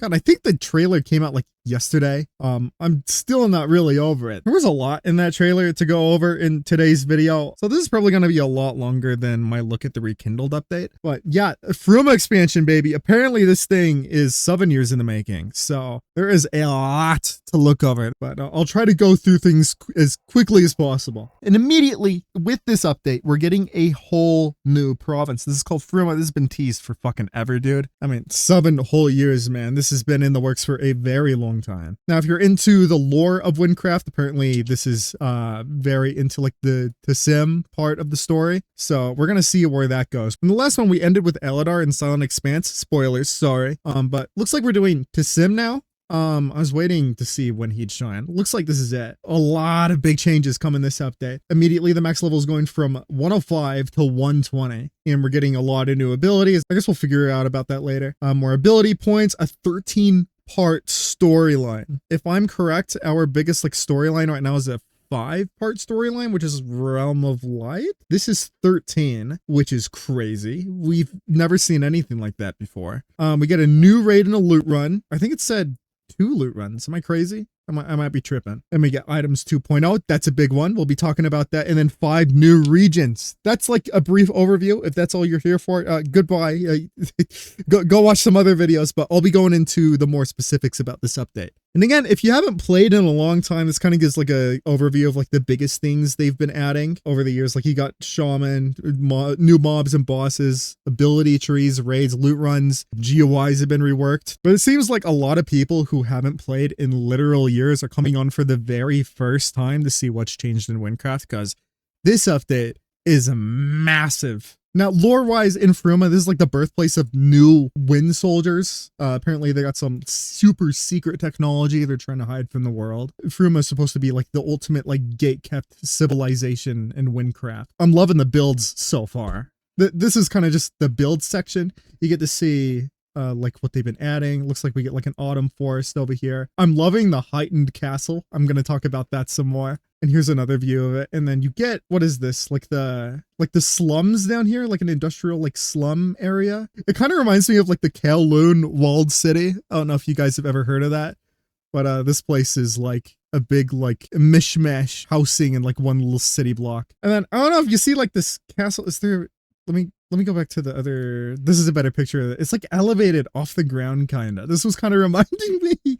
God, I think the trailer came out like yesterday. I'm still not really over it. There was a lot in that trailer to go over in today's video, so this is probably going to be a lot longer than my look at the rekindled update. But yeah, Fruma expansion, baby. Apparently this thing is 7 years in the making, so there is a lot to look over, but I'll try to go through things as quickly as possible. And immediately with this update, we're getting a whole new province. This is called Fruma. This has been teased for fucking ever, dude. I mean, 7 whole years, man. This has been in the works for a very long time. Now, if you're into the lore of Wynncraft, apparently this is very into like the sim part of the story. So we're gonna see where that goes. In the last one, we ended with Eladar and Silent Expanse. Spoilers, sorry. But looks like we're doing sim now. I was waiting to see when he'd shine. Looks like this is it. A lot of big changes come in this update. Immediately, the max level is going from 105 to 120. And we're getting a lot of new abilities. I guess we'll figure out about that later. More ability points, a 13-part storyline. If I'm correct, our biggest like storyline right now is a 5-part storyline, which is Realm of Light. This is 13, which is crazy. We've never seen anything like that before. We get a new raid and a loot run. I think it said 2 loot runs. Am I crazy? I might be tripping. And we get items 2.0. That's a big one. We'll be talking about that. And then 5 new regions. That's like a brief overview. If that's all you're here for, goodbye. Go watch some other videos, but I'll be going into the more specifics about this update. And again, if you haven't played in a long time, this kind of gives like a overview of like the biggest things they've been adding over the years. Like you got shaman, new mobs and bosses, ability trees, raids, loot runs, GOIs have been reworked. But it seems like a lot of people who haven't played in literal years are coming on for the very first time to see what's changed in Wynncraft, because this update is massive. Now, lore-wise in Fruma, this is like the birthplace of new wind soldiers. Apparently, they got some super secret technology they're trying to hide from the world. Fruma is supposed to be like the ultimate like gate-kept civilization in Wynncraft. I'm loving the builds so far. This is kind of just the build section. You get to see like what they've been adding. Looks like we get like an autumn forest over here. I'm loving the heightened castle. I'm going to talk about that some more. And here's another view of it. And then you get, what is this? Like the slums down here, like an industrial like slum area. It kind of reminds me of like the Kowloon walled city. I don't know if you guys have ever heard of that, but this place is like a big like mishmash housing in like one little city block. And then I don't know if you see like this castle. Is there, let me go back to the other. This is a better picture of it. It's like elevated off the ground, kind of. This was kind of reminding me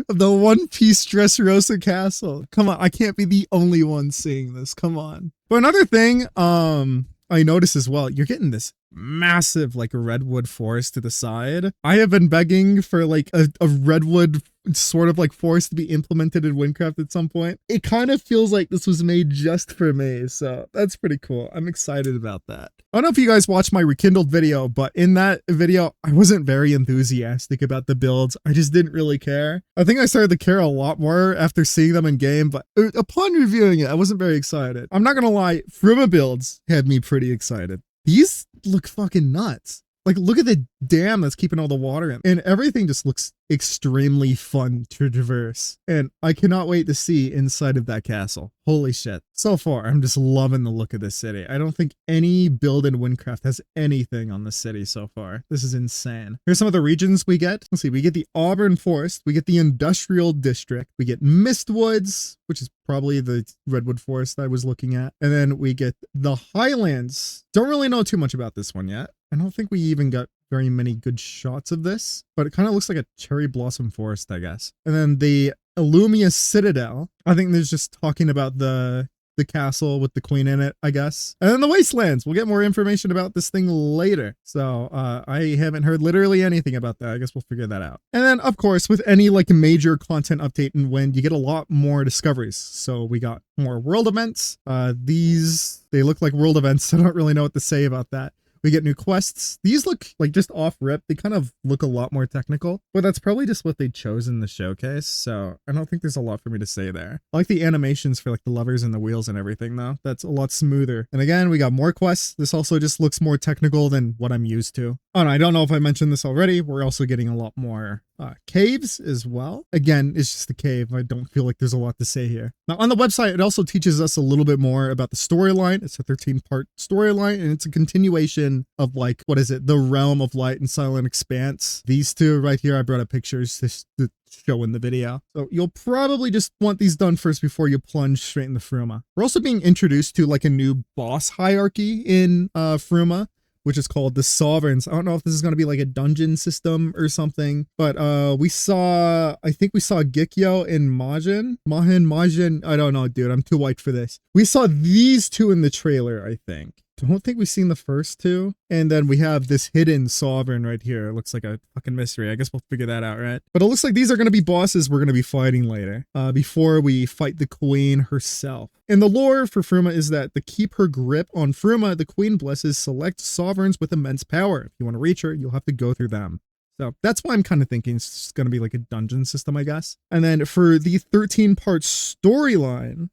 of the One Piece Dressrosa castle. Come on, I can't be the only one seeing this. Come on. But another thing, I noticed as well, you're getting this massive like redwood forest to the side. I have been begging for like a redwood sort of like forest to be implemented in Wynncraft at some point. It kind of feels like this was made just for me, so that's pretty cool. I'm excited about that. I don't know if you guys watched my rekindled video, but in that video, I wasn't very enthusiastic about the builds. I just didn't really care. I think I started to care a lot more after seeing them in game, but upon reviewing it, I wasn't very excited. I'm not gonna lie, Fruma builds had me pretty excited. These look fucking nuts. Like, look at the dam that's keeping all the water in. And everything just looks extremely fun to traverse. And I cannot wait to see inside of that castle. Holy shit. So far, I'm just loving the look of this city. I don't think any build in Wynncraft has anything on the city so far. This is insane. Here's some of the regions we get. Let's see. We get the Auburn Forest. We get the Industrial District. We get Mistwoods, which is probably the redwood forest I was looking at. And then we get the Highlands. Don't really know too much about this one yet. I don't think we even got very many good shots of this, but it kind of looks like a cherry blossom forest, I guess. And then the Illumia Citadel. I think there's just talking about the castle with the queen in it, I guess. And then the Wastelands. We'll get more information about this thing later. So I haven't heard literally anything about that. I guess we'll figure that out. And then, of course, with any like major content update in Wind, you get a lot more discoveries. So we got more world events. They look like world events. I don't really know what to say about that. We get new quests. These look like just off rip. They kind of look a lot more technical, but that's probably just what they chose in the showcase. So I don't think there's a lot for me to say there. I like the animations for like the levers and the wheels and everything though. That's a lot smoother. And again, we got more quests. This also just looks more technical than what I'm used to. Oh, and I don't know if I mentioned this already. We're also getting a lot more caves as well. Again, it's just a cave. I don't feel like there's a lot to say here. Now on the website, it also teaches us a little bit more about the storyline. It's a 13-part storyline and it's a continuation version of like, what is it? The Realm of Light and Silent Expanse. These two right here, I brought up pictures to show in the video. So you'll probably just want these done first before you plunge straight into Fruma. We're also being introduced to like a new boss hierarchy in Fruma, which is called the Sovereigns. I don't know if this is going to be like a dungeon system or something, but I think we saw Gikyo and Majin. I don't know, dude. I'm too white for this. We saw these two in the trailer, I think. Don't think we've seen the first two. And then we have this hidden sovereign right here. It looks like a fucking mystery. I guess we'll figure that out, right? But it looks like these are going to be bosses we're going to be fighting later, before we fight the queen herself. And the lore for Fruma is that to keep her grip on Fruma, the queen blesses select sovereigns with immense power. If you want to reach her, you'll have to go through them. So that's why I'm kind of thinking it's just going to be like a dungeon system, I guess. And then for the 13-part storyline,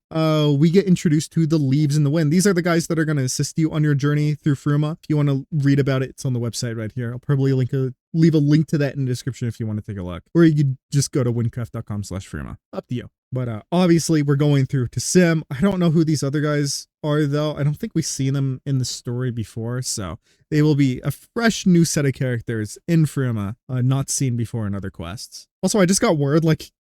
we get introduced to the Leaves in the Wind. These are the guys that are going to assist you on your journey through Fruma. If you want to read about it, it's on the website right here. I'll probably leave a link to that in the description if you want to take a look. Or you could just go to wynncraft.com/Fruma. Up to you. But obviously we're going through to Sim. I don't know who these other guys are though. I don't think we've seen them in the story before. So they will be a fresh new set of characters in Fruma, not seen before in other quests. Also, I just got word like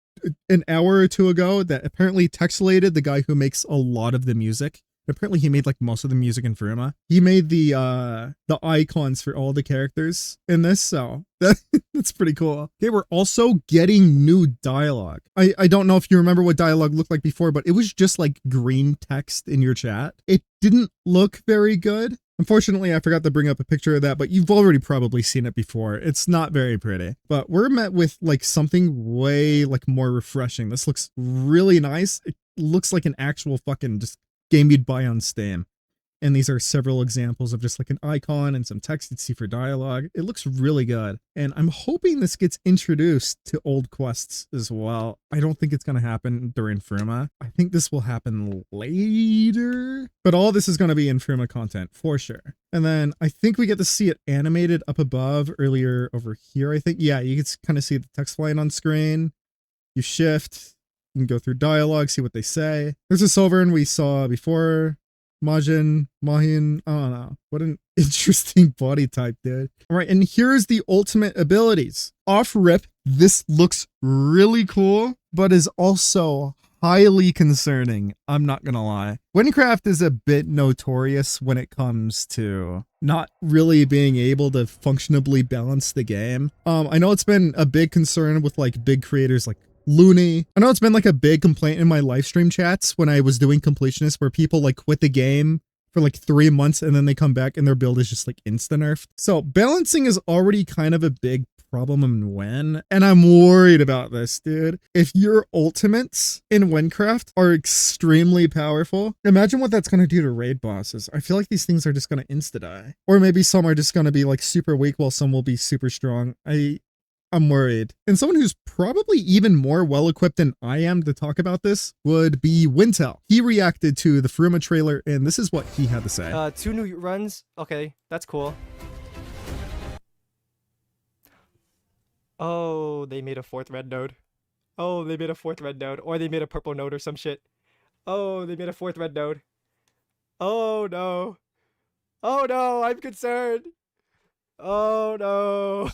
an hour or two ago that apparently Textulated, the guy who makes a lot of the music, apparently he made like most of the music in Fruma. He made the icons for all the characters in this, so that's pretty cool. Okay, we're also getting new dialogue. I don't know if you remember what dialogue looked like before, but it was just like green text in your chat. It didn't look very good. Unfortunately, I forgot to bring up a picture of that, but you've already probably seen it before. It's not very pretty, but we're met with like something way like more refreshing. This looks really nice. It looks like an actual fucking just game you'd buy on Steam. And these are several examples of just like an icon and some text you'd see for dialogue. It looks really good. And I'm hoping this gets introduced to old quests as well. I don't think it's going to happen during Fruma. I think this will happen later. But all this is going to be in Fruma content for sure. And then I think we get to see it animated up above earlier over here, I think. Yeah, you can kind of see the text flying on screen. You shift. You can go through dialogue, see what they say. There's a Sovereign we saw before. Mahin, I don't know. What an interesting body type, dude. All right, and here's the ultimate abilities. Off rip, this looks really cool, but is also highly concerning. I'm not gonna lie. Wynncraft is a bit notorious when it comes to not really being able to functionally balance the game. I know it's been a big concern with like big creators like Looney. I know it's been like a big complaint in my live stream chats when I was doing completionists where people like quit the game for like 3 months and then they come back and their build is just like insta nerfed. So balancing is already kind of a big problem in Wynn, and I'm worried about this, dude. If your ultimates in Wynncraft are extremely powerful, imagine what that's going to do to raid bosses. I feel like these things are just going to insta die, or maybe some are just going to be like super weak while some will be super strong. I'm worried. And someone who's probably even more well-equipped than I am to talk about this would be Wintel. He reacted to the Fruma trailer, and this is what he had to say. 2 new runs. Okay, that's cool. Oh, they made a 4th red node. Oh, they made a 4th red node. Or they made a purple node or some shit. Oh, they made a 4th red node. Oh, no. Oh, no, I'm concerned. Oh, no.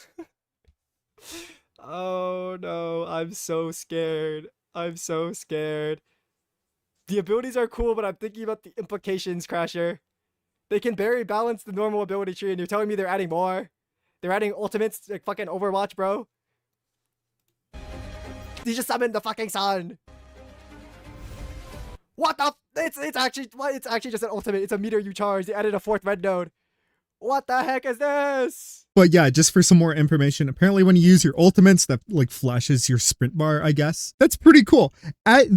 Oh no, I'm so scared. I'm so scared. The abilities are cool, but I'm thinking about the implications, Crasher. They can barely balance the normal ability tree, and you're telling me they're adding more? They're adding ultimates like fucking Overwatch, bro? They just summoned the fucking sun. What the? It's actually just an ultimate. It's a meter you charge. They added a 4th red node. What the heck is this? But yeah, just for some more information, apparently when you use your ultimates, that like flashes your sprint bar, I guess. That's pretty cool.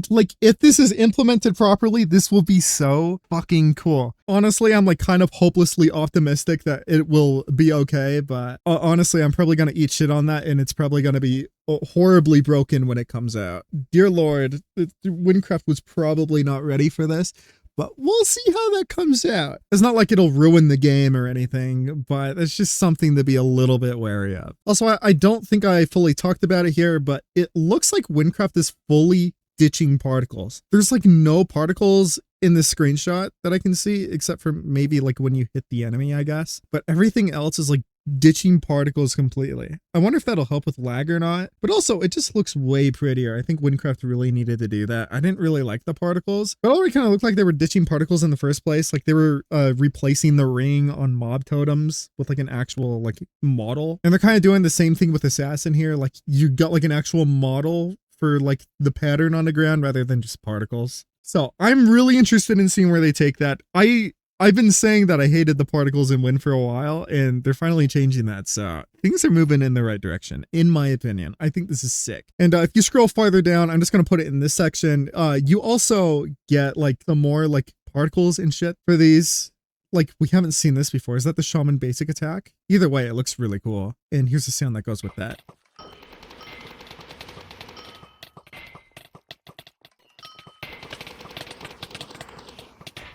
Like, if this is implemented properly, this will be so fucking cool. Honestly, I'm like kind of hopelessly optimistic that it will be okay, but honestly, I'm probably going to eat shit on that, and it's probably going to be horribly broken when it comes out. Dear Lord, Wynncraft was probably not ready for this. But we'll see how that comes out. It's not like it'll ruin the game or anything, but it's just something to be a little bit wary of. Also, I don't think I fully talked about it here, but it looks like Wynncraft is fully ditching particles. There's like no particles in the screenshot that I can see, except for maybe like when you hit the enemy, I guess. But everything else is like ditching particles completely. I wonder if that'll help with lag or not. But also, it just looks way prettier. I think Wynncraft really needed to do that. I didn't really like the particles. But it already kind of looked like they were ditching particles in the first place. Like they were replacing the ring on mob totems with like an actual like model. And they're kind of doing the same thing with Assassin here. Like you got like an actual model for like the pattern on the ground rather than just particles. So I'm really interested in seeing where they take that. I've been saying that I hated the particles in Win for a while, and they're finally changing that. So things are moving in the right direction, in my opinion. I think this is sick. And if you scroll farther down, I'm just going to put it in this section. You also get like the more like particles and shit for these. Like we haven't seen this before. Is that the Shaman basic attack? Either way, it looks really cool. And here's the sound that goes with that.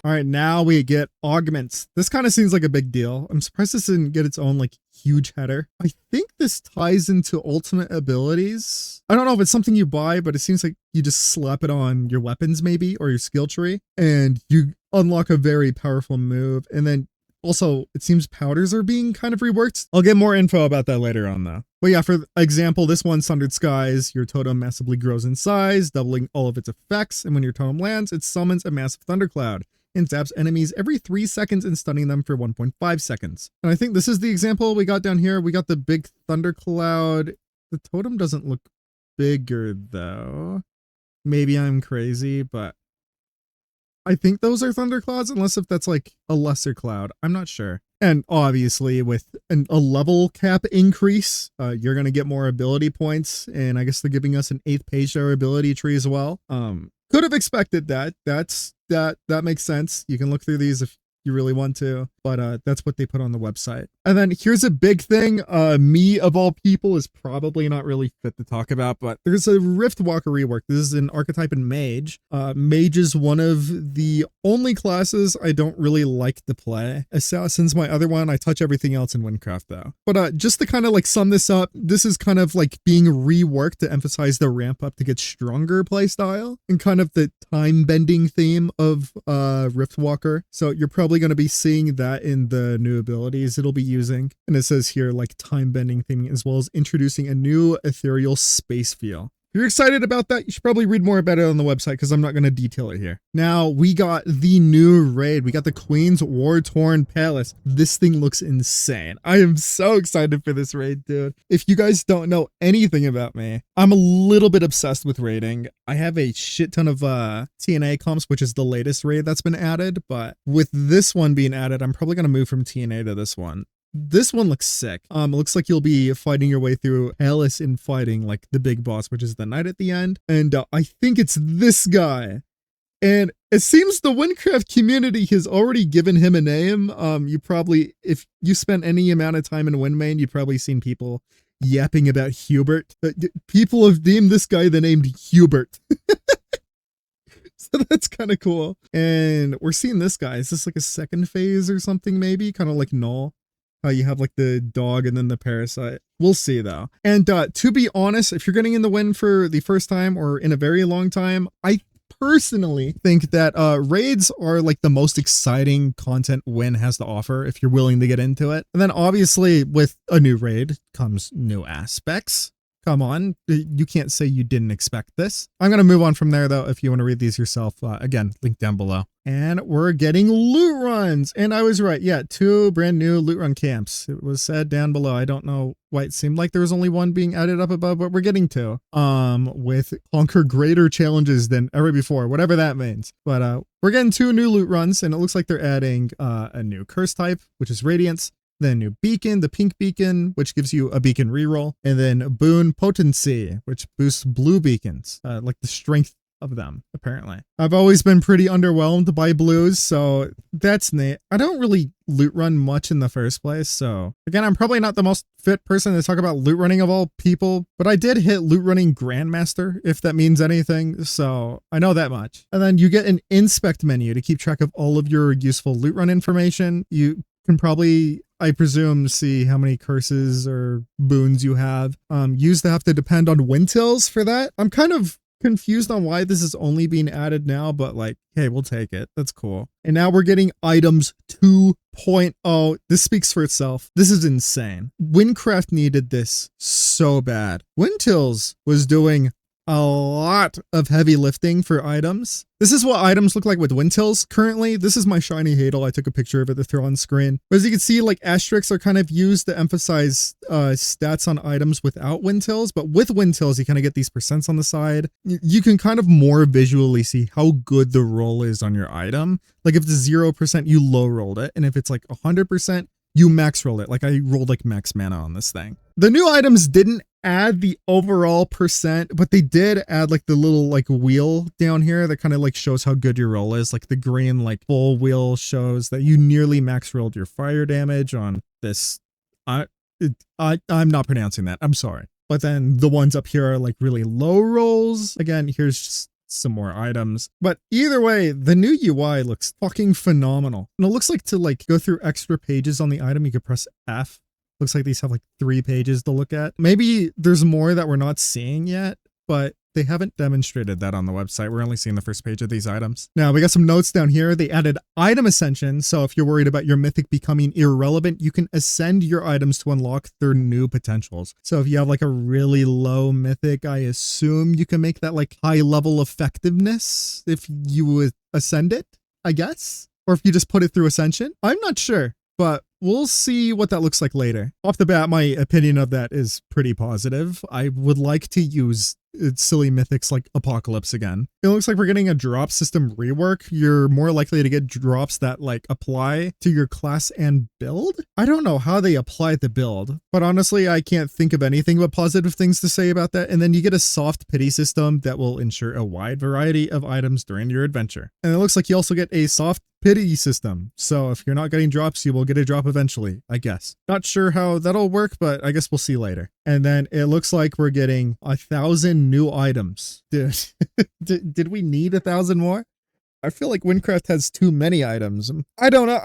All right, now we get augments. This kind of seems like a big deal. I'm surprised this didn't get its own like huge header. I think this ties into ultimate abilities. I don't know if it's something you buy, but it seems like you just slap it on your weapons maybe, or your skill tree, and you unlock a very powerful move. And then also, it seems powders are being kind of reworked. I'll get more info about that later on though. But yeah, for example, this one, Sundered Skies, your totem massively grows in size, doubling all of its effects. And when your totem lands, it summons a massive thundercloud and zaps enemies every 3 seconds and stunning them for 1.5 seconds. And I think this is the example we got down here. We got the big thundercloud. The totem doesn't look bigger though. Maybe I'm crazy, but I think those are thunderclouds, unless if that's like a lesser cloud. I'm not sure. And obviously with a level cap increase, you're going to get more ability points. And I guess they're giving us an 8th page to our ability tree as well. Could have expected that. That makes sense. You can look through these if you really want to, but that's what they put on the website. And then here's a big thing. Me of all people is probably not really fit to talk about, but there's a Riftwalker rework. This is an archetype in Mage. Mage is one of the only classes I don't really like to play. Assassin's my other one. I touch everything else in Wynncraft though. But just to kind of like sum this up, this is kind of like being reworked to emphasize the ramp up to get stronger playstyle and kind of the time bending theme of Riftwalker. So you're probably going to be seeing that in the new abilities it'll be using. And it says here like time bending thing, as well as introducing a new ethereal space feel. If you're excited about that, you should probably read more about it on the website because I'm not going to detail it here. Now we got the new raid. We got the Queen's War-Torn Palace. This thing looks insane. I am so excited for this raid, dude. If you guys don't know anything about me, I'm a little bit obsessed with raiding. I have a shit ton of TNA comps, which is the latest raid that's been added. But with this one being added, I'm probably going to move from TNA to this one. This one looks sick. It looks like you'll be fighting your way through Alice and fighting like the big boss, which is the knight at the end. And I think it's this guy. And it seems the Wynncraft community has already given him a name. You probably, if you spent any amount of time in Wynmain, you've probably seen people yapping about Hubert. People have deemed this guy the name Hubert. So that's kind of cool. And we're seeing this guy. Is this like a second phase or something maybe? Kind of like Null. How you have like the dog and then the parasite. We'll see though. And to be honest, if you're getting in the Win for the first time or in a very long time, I personally think that raids are like the most exciting content Win has to offer if you're willing to get into it. And then obviously with a new raid comes new aspects. Come on, you can't say you didn't expect this. I'm going to move on from there though if you want to read these yourself. Again, link down below. And we're getting loot runs. And I was right. Yeah, 2 brand new loot run camps. It was said down below. I don't know why it seemed like there was only one being added up above, but we're getting 2. With conquer greater challenges than ever before, whatever that means. But we're getting 2 new loot runs, and it looks like they're adding a new curse type, which is Radiance. Then a new beacon, the pink beacon, which gives you a beacon reroll, and then boon potency, which boosts blue beacons, like the strength of them, apparently. I've always been pretty underwhelmed by blues, so that's neat. I don't really loot run much in the first place, so again, I'm probably not the most fit person to talk about loot running of all people, but I did hit loot running Grandmaster, if that means anything, so I know that much. And then you get an inspect menu to keep track of all of your useful loot run information. You can probably, I presume, see how many curses or boons you have. Used to have to depend on Wintills for that. I'm kind of confused on why this is only being added now, but like, hey, we'll take it. That's cool. And now we're getting items 2.0. This speaks for itself. This is insane. Wynncraft needed this so bad. Wintils was doing a lot of heavy lifting for items. This is what items look like with Wintils currently. This is my shiny Hadal. I took a picture of it to throw on screen. But as you can see, like asterisks are kind of used to emphasize stats on items without Wintils. But with Wintils, you kind of get these percents on the side. You can kind of more visually see how good the roll is on your item. Like if it's 0%, you low rolled it. And if it's like 100%, you max rolled it. Like I rolled like max mana on this thing. The new items didn't add the overall percent, but they did add like the little like wheel down here that kind of like shows how good your roll is. Like the green like full wheel shows that you nearly max rolled your fire damage on this. I'm not pronouncing that. I'm sorry. But then the ones up here are like really low rolls. Again, here's just some more items. But either way, the new UI looks fucking phenomenal. And it looks like to like go through extra pages on the item, you could press F. Looks like these have like 3 pages to look at. Maybe there's more that we're not seeing yet, but they haven't demonstrated that on the website. We're only seeing the first page of these items. Now we got some notes down here. They added item ascension. So if you're worried about your mythic becoming irrelevant, you can ascend your items to unlock their new potentials. So if you have like a really low mythic, I assume you can make that like high level effectiveness if you would ascend it, I guess. Or if you just put it through ascension. I'm not sure, but we'll see what that looks like later. Off the bat, my opinion of that is pretty positive. I would like to use silly mythics like Apocalypse again. It looks like we're getting a drop system rework. You're more likely to get drops that like apply to your class and build. I don't know how they apply the build, but honestly, I can't think of anything but positive things to say about that. And then you get a soft pity system that will ensure a wide variety of items during your adventure. And it looks like you also get a soft pity system. So if you're not getting drops, you will get a drop eventually, I guess. Not sure how that'll work, but I guess we'll see later. And then it looks like we're getting 1,000 new items. Dude, did we need 1,000 more? I feel like Wynncraft has too many items. I don't know.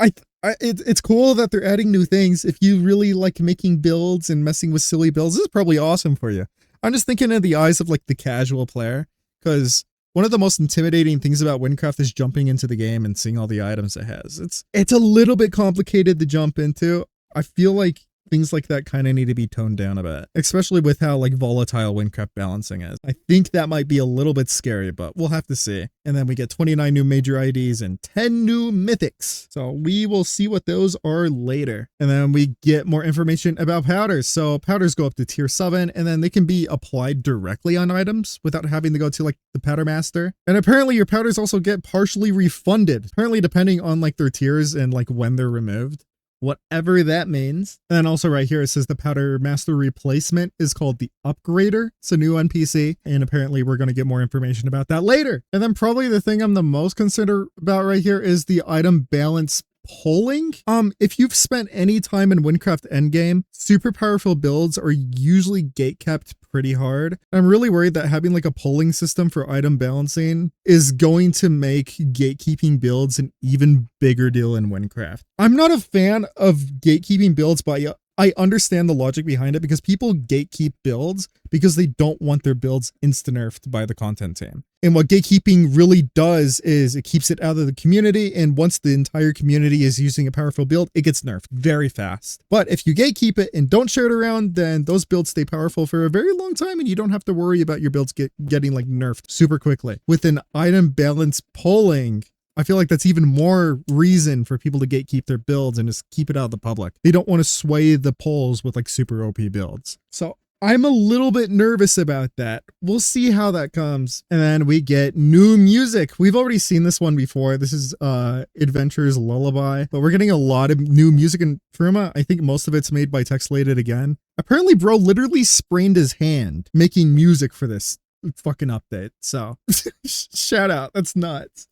It's cool that they're adding new things. If you really like making builds and messing with silly builds, this is probably awesome for you. I'm just thinking in the eyes of like the casual player, because one of the most intimidating things about Wynncraft is jumping into the game and seeing all the items it has. It's a little bit complicated to jump into. I feel like things like that kind of need to be toned down a bit, especially with how like volatile Wynncraft balancing is. I think that might be a little bit scary, but we'll have to see. And then we get 29 new major IDs and 10 new mythics. So we will see what those are later. And then we get more information about powders. So powders go up to tier 7, and then they can be applied directly on items without having to go to like the powder master. And apparently your powders also get partially refunded, apparently depending on like their tiers and like when they're removed. Whatever that means. And then also right here, it says the powder master replacement is called the upgrader. It's a new NPC. And apparently we're going to get more information about that later. And then probably the thing I'm the most concerned about right here is the item balance polling. If you've spent any time in Wynncraft endgame, super powerful builds are usually gatekept pretty hard. I'm really worried that having like a polling system for item balancing is going to make gatekeeping builds an even bigger deal in Wynncraft. I'm not a fan of gatekeeping builds, but I understand the logic behind it, because people gatekeep builds because they don't want their builds insta-nerfed by the content team. And what gatekeeping really does is it keeps it out of the community, and once the entire community is using a powerful build, it gets nerfed very fast. But if you gatekeep it and don't share it around, then those builds stay powerful for a very long time, and you don't have to worry about your builds getting like nerfed super quickly. With an item balance polling, I feel like that's even more reason for people to gatekeep their builds and just keep it out of the public. They don't want to sway the polls with like super OP builds. So I'm a little bit nervous about that. We'll see how that comes. And then we get new music. We've already seen this one before. This is Adventure's Lullaby, but we're getting a lot of new music in Fruma. I think most of it's made by Textlated again. Apparently bro literally sprained his hand making music for this fucking update. So shout out. That's nuts.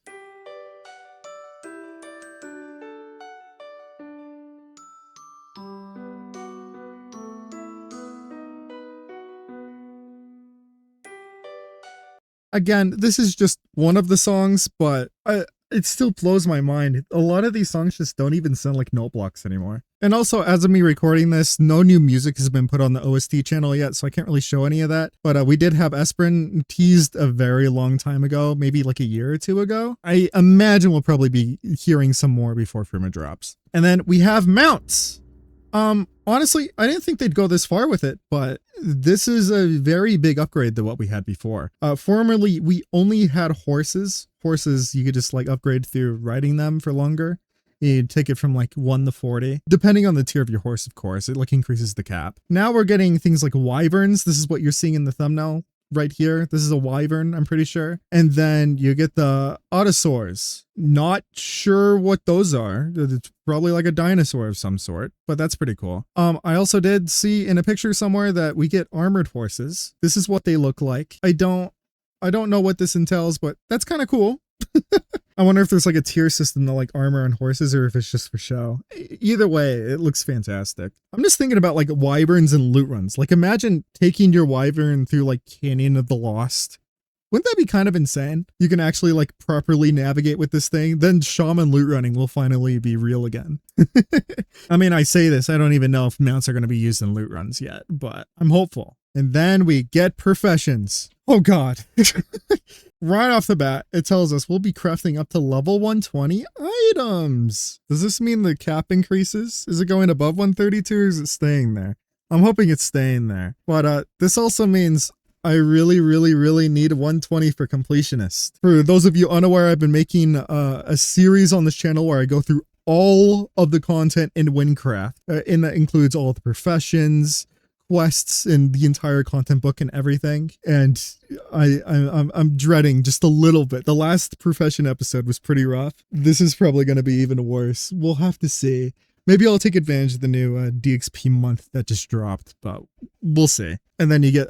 Again, this is just one of the songs, but it still blows my mind. A lot of these songs just don't even sound like note blocks anymore. And also, as of me recording this, no new music has been put on the OST channel yet, so I can't really show any of that. But we did have Esperin teased a very long time ago, maybe like a year or two ago. I imagine we'll probably be hearing some more before Fruma drops. And then we have mounts. Honestly, I didn't think they'd go this far with it, but this is a very big upgrade to what we had before. Formerly, we only had horses. Horses, you could just like upgrade through riding them for longer. You'd take it from like 1 to 40, depending on the tier of your horse, of course. It like increases the cap. Now we're getting things like wyverns. This is what you're seeing in the thumbnail right here. This is a wyvern, I'm pretty sure. And then you get the autosaurs. Not sure what those are. It's probably like a dinosaur of some sort, but that's pretty cool. I also did see in a picture somewhere that we get armored horses. This is what they look like. I don't know what this entails, but that's kind of cool. I wonder if there's like a tier system to like armor on horses or if it's just for show. Either way, it looks fantastic. I'm just thinking about like wyverns and loot runs. Like imagine taking your wyvern through like Canyon of the Lost. Wouldn't that be kind of insane? You can actually like properly navigate with this thing. Then shaman loot running will finally be real again. I mean, I say this, I don't even know if mounts are going to be used in loot runs yet, but I'm hopeful. And then we get professions. Oh God. Right off the bat, it tells us we'll be crafting up to level 120 items. Does this mean the cap increases? Is it going above 132 or is it staying there? I'm hoping it's staying there. But this also means I really need 120 for completionist. For those of you unaware, I've been making a series on this channel where I go through all of the content in Wynncraft. And that includes all the professions, quests, and the entire content book and everything. And I'm dreading just a little bit. The last profession episode was pretty rough. This is probably going to be even worse. We'll have to see. Maybe I'll take advantage of the new DXP month that just dropped, but we'll see. And then you get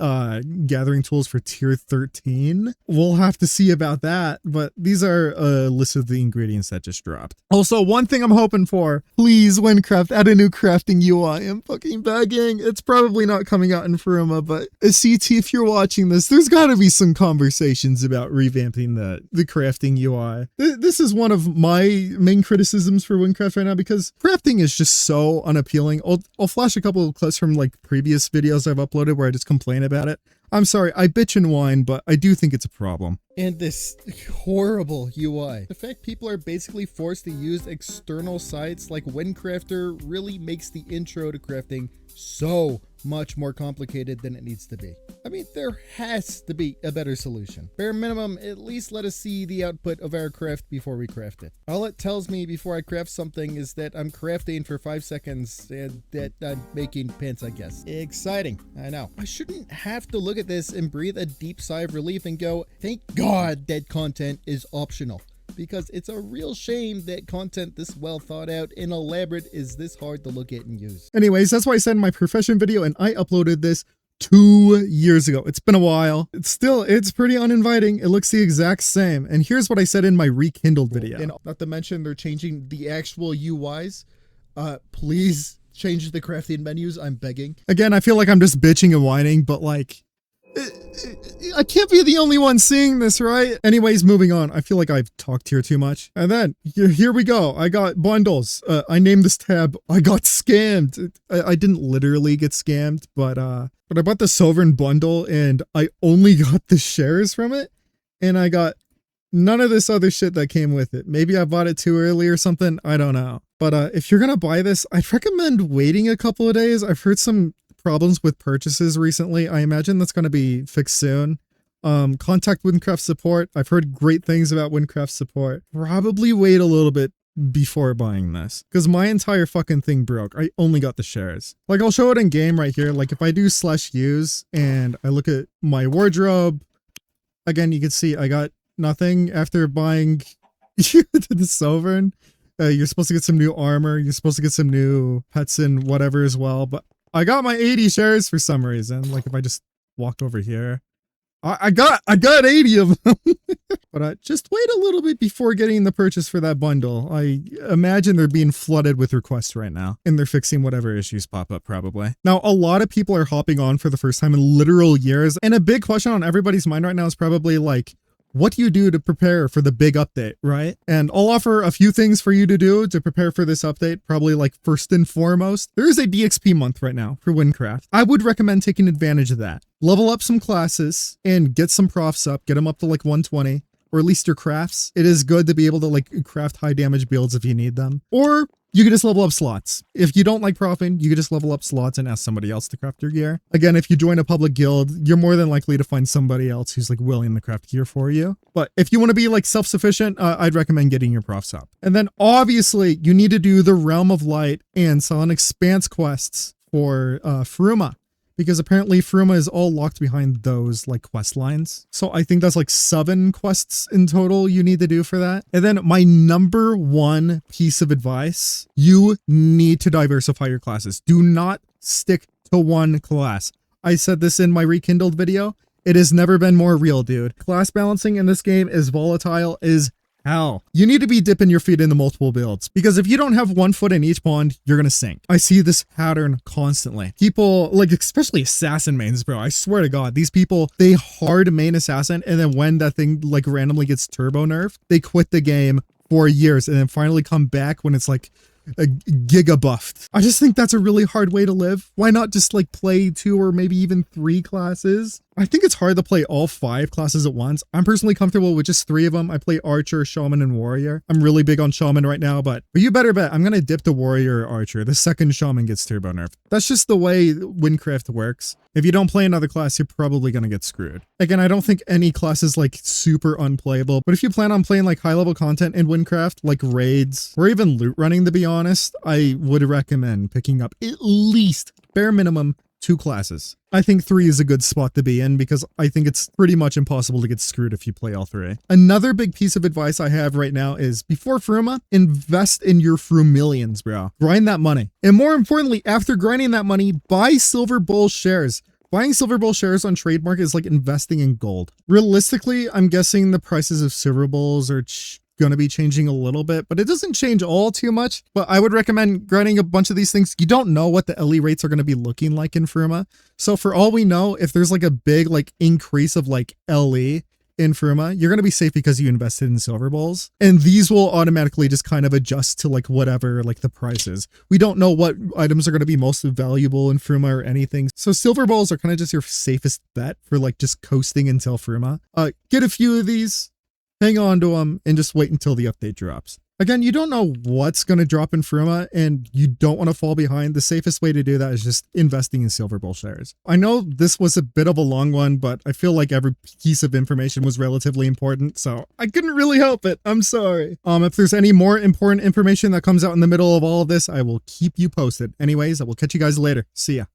gathering tools for tier 13. We'll have to see about that, but these are a list of the ingredients that just dropped. Also, one thing I'm hoping for, please Wynncraft, add a new crafting UI. I'm fucking begging. It's probably not coming out in Fruma, but CT, if you're watching this, there's got to be some conversations about revamping the crafting UI. This is one of my main criticisms for Wynncraft right now because crafting is just so unappealing. I'll flash a couple of clips from like previous videos I've uploaded where I just complain about it. I'm sorry, I bitch and whine, but I do think it's a problem. And this horrible UI. The fact people are basically forced to use external sites like Wynncrafter really makes the intro to crafting so much more complicated than it needs to be. I mean, there has to be a better solution. Bare minimum, at least let us see the output of our craft before we craft it. All it tells me before I craft something is that I'm crafting for 5 seconds and that I'm making pants, I guess. Exciting, I know. I shouldn't have to look at this and breathe a deep sigh of relief and go, thank God that content is optional. Because it's a real shame that content this well thought out and elaborate is this hard to look at and use. Anyways, that's why I said in my profession video, and I uploaded this 2 years ago. It's been a while. It's pretty uninviting. It looks the exact same. And here's what I said in my rekindled video. And not to mention they're changing the actual UIs. Please change the crafting menus. I'm begging. Again, I feel like I'm just bitching and whining, but like, I can't be the only one seeing this, right? Anyways, moving on. I feel like I've talked here too much. And then, here we go. I got bundles. I named this tab, I got scammed. I didn't literally get scammed, but I bought the Sovereign bundle and I only got the shares from it. And I got none of this other shit that came with it. Maybe I bought it too early or something. I don't know. But if you're gonna buy this, I'd recommend waiting a couple of days. I've heard some problems with purchases recently. I imagine that's going to be fixed soon. Contact Wynncraft support. I've heard great things about Wynncraft support. Probably wait a little bit before buying this because my entire fucking thing broke. I only got the shares. Like I'll show it in game right here. Like if I do /use and I look at my wardrobe, again, you can see I got nothing after buying the Sovereign. You're supposed to get some new armor. You're supposed to get some new pets and whatever as well. But I got my 80 shares for some reason. Like if I just walk over here, I got 80 of them. But just wait a little bit before getting the purchase for that bundle. I imagine they're being flooded with requests right now and they're fixing whatever issues pop up probably. Now, a lot of people are hopping on for the first time in literal years. And a big question on everybody's mind right now is probably like, what do you do to prepare for the big update, right? And I'll offer a few things for you to do to prepare for this update. Probably like first and foremost, there is a DXP month right now for Wynncraft. I would recommend taking advantage of that. Level up some classes and get some profs up, get them up to like 120. Or at least your crafts. It is good to be able to like craft high damage builds if you need them. Or you can just level up slots. If you don't like profing, you can just level up slots and ask somebody else to craft your gear. Again, if you join a public guild, you're more than likely to find somebody else who's like willing to craft gear for you. But if you want to be like self-sufficient, I'd recommend getting your profs up. And then obviously you need to do the Realm of Light and Silent Expanse quests for Fruma. Because apparently Fruma is all locked behind those like quest lines. So I think that's like 7 quests in total you need to do for that. And then my number one piece of advice, you need to diversify your classes. Do not stick to one class. I said this in my rekindled video. It has never been more real, dude. Class balancing in this game is volatile as hell. You need to be dipping your feet into multiple builds, because if you don't have one foot in each pond, you're gonna sink. I see this pattern constantly. People, like especially assassin mains, bro, I swear to God, these people, they hard main assassin, and then when that thing like randomly gets turbo nerfed, they quit the game for years and then finally come back when it's like a giga buffed. I just think that's a really hard way to live. Why not just like play 2 or maybe even 3 classes? I think it's hard to play all 5 classes at once. I'm personally comfortable with just 3 of them. I play Archer, Shaman, and Warrior. I'm really big on Shaman right now, but you better bet I'm going to dip to Warrior or Archer the second Shaman gets turbo nerfed. That's just the way Wynncraft works. If you don't play another class, you're probably going to get screwed. Again, I don't think any class is like super unplayable, but if you plan on playing like high level content in Wynncraft, like raids, or even loot running, to be honest, I would recommend picking up at least, bare minimum, 2 classes. I think 3 is a good spot to be in because I think it's pretty much impossible to get screwed if you play all 3. Another big piece of advice I have right now is before Fruma, invest in your Frumillions, bro. Grind that money. And more importantly, after grinding that money, buy Silver Bull shares. Buying Silver Bull shares on Trade Market is like investing in gold. Realistically, I'm guessing the prices of Silver Bulls are going to be changing a little bit, but it doesn't change all too much. But I would recommend grinding a bunch of these things. You don't know what the LE rates are going to be looking like in Fruma. So for all we know, if there's like a big like increase of like LE in Fruma, you're going to be safe because you invested in Silver Bulls. And these will automatically just kind of adjust to like whatever like the price is. We don't know what items are going to be most valuable in Fruma or anything. So Silver Bulls are kind of just your safest bet for like just coasting until Fruma. Get a few of these. Hang on to them and just wait until the update drops. Again, you don't know what's going to drop in Fruma and you don't want to fall behind. The safest way to do that is just investing in Silver Bull shares. I know this was a bit of a long one, but I feel like every piece of information was relatively important, so I couldn't really help it. I'm sorry. If there's any more important information that comes out in the middle of all of this, I will keep you posted. Anyways, I will catch you guys later. See ya.